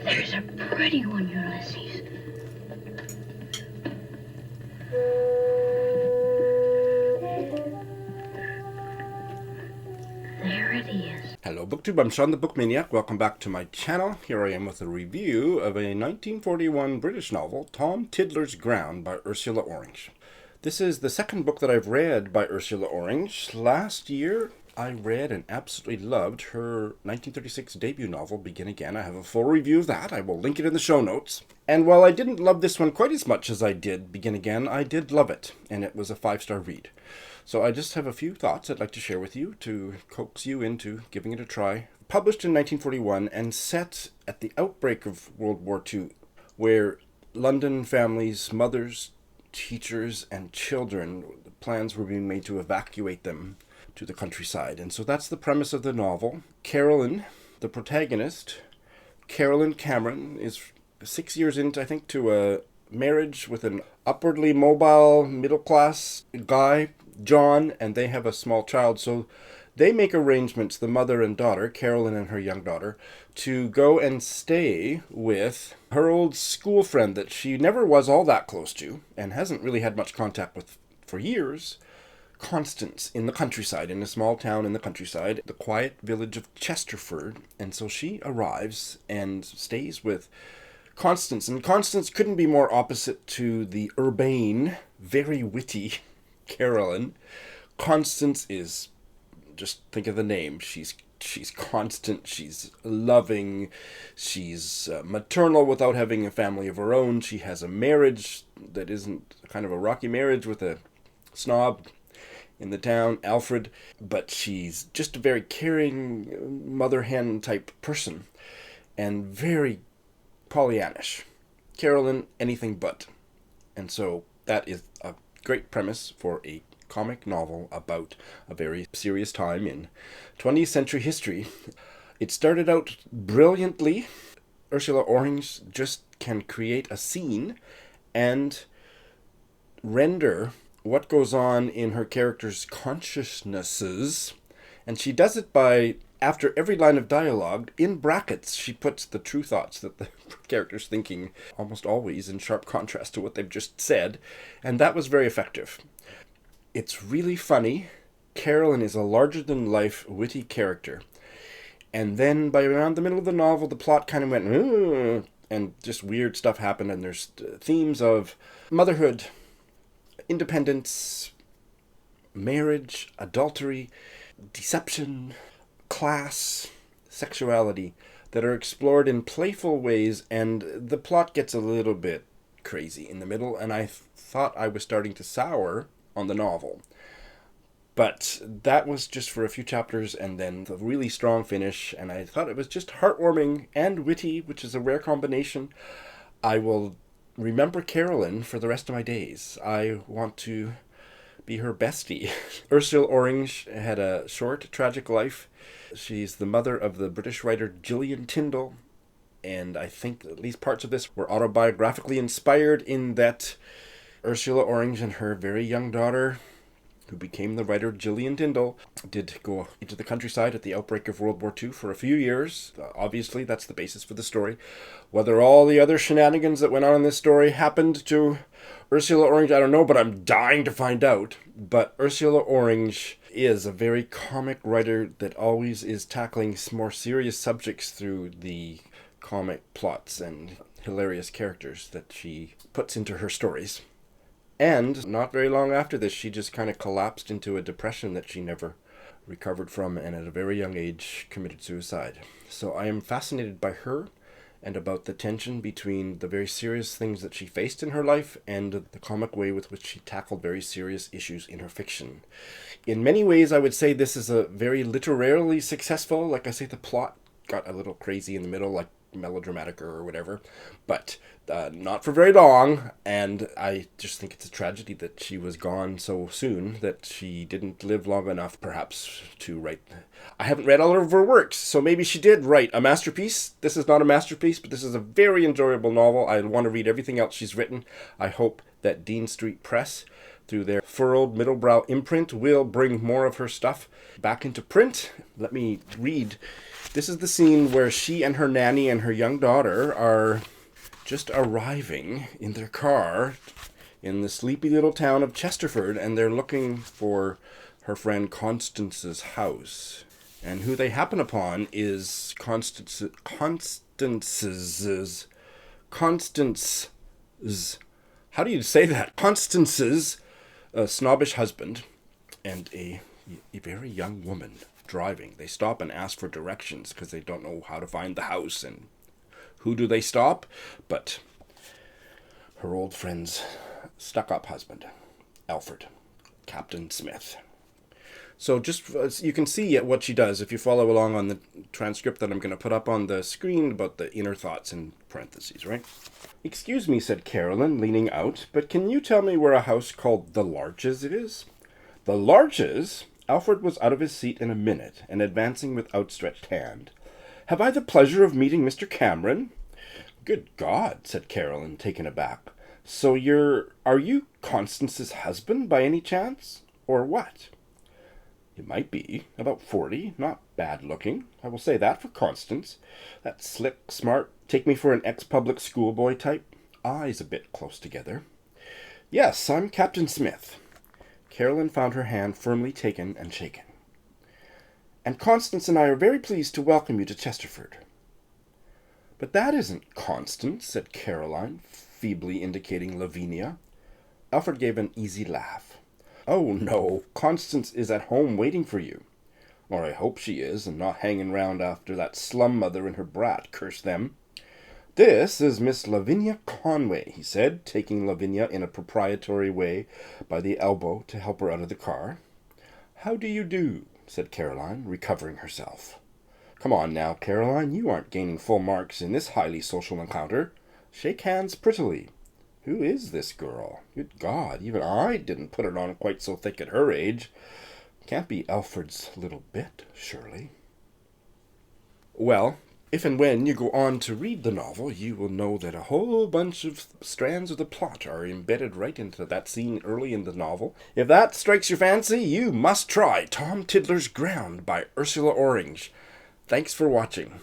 There's a pretty one, Ulysses. There it is. Hello BookTube, I'm Shawn the Book Maniac. Welcome back to my channel. Here I am with a review of a 1941 British novel, Tom Tiddler's Ground by Ursula Orange. This is the second book that I've read by Ursula Orange. Last year, I read and absolutely loved her 1936 debut novel, Begin Again. I have a full review of that. I will link it in the show notes. And while I didn't love this one quite as much as I did Begin Again, I did love it, and it was a 5-star read. So I just have a few thoughts I'd like to share with you to coax you into giving it a try. Published in 1941 and set at the outbreak of World War II, where London families, mothers, teachers, and children, plans were being made to evacuate them to the countryside. And so that's the premise of the novel. Carolyn, the protagonist, Carolyn Cameron, is 6 years into, I think, to a marriage with an upwardly mobile, middle-class guy, John, and they have a small child. So they make arrangements, the mother and daughter, Carolyn and her young daughter, to go and stay with her old school friend that she never was all that close to and hasn't really had much contact with for years, Constance, in the countryside, in a small town in the countryside, the quiet village of Chesterford. And so she arrives and stays with Constance. And Constance couldn't be more opposite to the urbane, very witty Carolyn. Constance is, just think of the name, she's constant, she's loving, she's maternal without having a family of her own. She has a marriage that isn't kind of a rocky marriage with a snob in the town, Alfred, but she's just a very caring mother hen type person and very Pollyannish. Carolyn, anything but. And so that is a great premise for a comic novel about a very serious time in 20th century history. It started out brilliantly. Ursula Orange just can create a scene and render what goes on in her characters' consciousnesses, and she does it by, after every line of dialogue, in brackets, she puts the true thoughts that the character's thinking, almost always in sharp contrast to what they've just said, and that was very effective. It's really funny. Carolyn is a larger-than-life, witty character. And then, by around the middle of the novel, the plot kind of went, "Ugh," and just weird stuff happened, and there's themes of motherhood, independence, marriage, adultery, deception, class, sexuality that are explored in playful ways, and the plot gets a little bit crazy in the middle, and I thought I was starting to sour on the novel. But that was just for a few chapters, and then the really strong finish, and I thought it was just heartwarming and witty, which is a rare combination. I will remember Carolyn for the rest of my days. I want to be her bestie. Ursula Orange had a short, tragic life. She's the mother of the British writer Gillian Tyndall, and I think at least parts of this were autobiographically inspired in that Ursula Orange and her very young daughter, who became the writer Gillian Tyndall, did go into the countryside at the outbreak of World War II for a few years. Obviously, that's the basis for the story. Whether all the other shenanigans that went on in this story happened to Ursula Orange, I don't know, but I'm dying to find out. But Ursula Orange is a very comic writer that always is tackling more serious subjects through the comic plots and hilarious characters that she puts into her stories. And not very long after this, she just kind of collapsed into a depression that she never recovered from, and at a very young age committed suicide. So I am fascinated by her and about the tension between the very serious things that she faced in her life and the comic way with which she tackled very serious issues in her fiction. In many ways, I would say this is a very literarily successful, like I say, the plot got a little crazy in the middle, like melodramatic or whatever, but not for very long, and I just think it's a tragedy that she was gone so soon, that she didn't live long enough perhaps to write. I haven't read all of her works, so maybe she did write a masterpiece. This is not a masterpiece, but this is a very enjoyable novel. I want to read everything else she's written. I hope that Dean Street Press, through their furrowed middlebrow imprint, will bring more of her stuff back into print. Let me read This is the scene where she and her nanny and her young daughter are just arriving in their car in the sleepy little town of Chesterford, and they're looking for her friend Constance's house. And who they happen upon is Constance's how do you say that? Constance's snobbish husband and a very young woman driving. They stop and ask for directions because they don't know how to find the house. And who do they stop? But her old friend's stuck-up husband, Alfred, Captain Smith. So just you can see what she does if you follow along on the transcript that I'm going to put up on the screen about the inner thoughts in parentheses, right? "Excuse me," said Carolyn, leaning out, "but can you tell me where a house called the Larches it is?" "The Larches?" Alfred was out of his seat in a minute and advancing with outstretched hand. "Have I the pleasure of meeting Mr. Cameron?" "Good God," said Carolyn, taken aback. "So are you Constance's husband by any chance? Or what?" "You might be. About 40. Not bad looking. I will say that for Constance. That slick, smart, take me for an ex-public schoolboy type. Eyes a bit close together." "Yes, I'm Captain Smith." Carolyn found her hand firmly taken and shaken. "And Constance and I are very pleased to welcome you to Chesterford." "But that isn't Constance," said Caroline, feebly indicating Lavinia. Alfred gave an easy laugh. "Oh, no, Constance is at home waiting for you. Or I hope she is, and not hanging round after that slum mother and her brat, curse them. This is Miss Lavinia Conway," he said, taking Lavinia in a proprietary way by the elbow to help her out of the car. "How do you do?" said Caroline, recovering herself. "Come on now, Caroline, you aren't gaining full marks in this highly social encounter. Shake hands prettily. Who is this girl? Good God, even I didn't put it on quite so thick at her age. Can't be Alfred's little bit, surely." Well, if and when you go on to read the novel, you will know that a whole bunch of strands of the plot are embedded right into that scene early in the novel. If that strikes your fancy, you must try Tom Tiddler's Ground by Ursula Orange. Thanks for watching.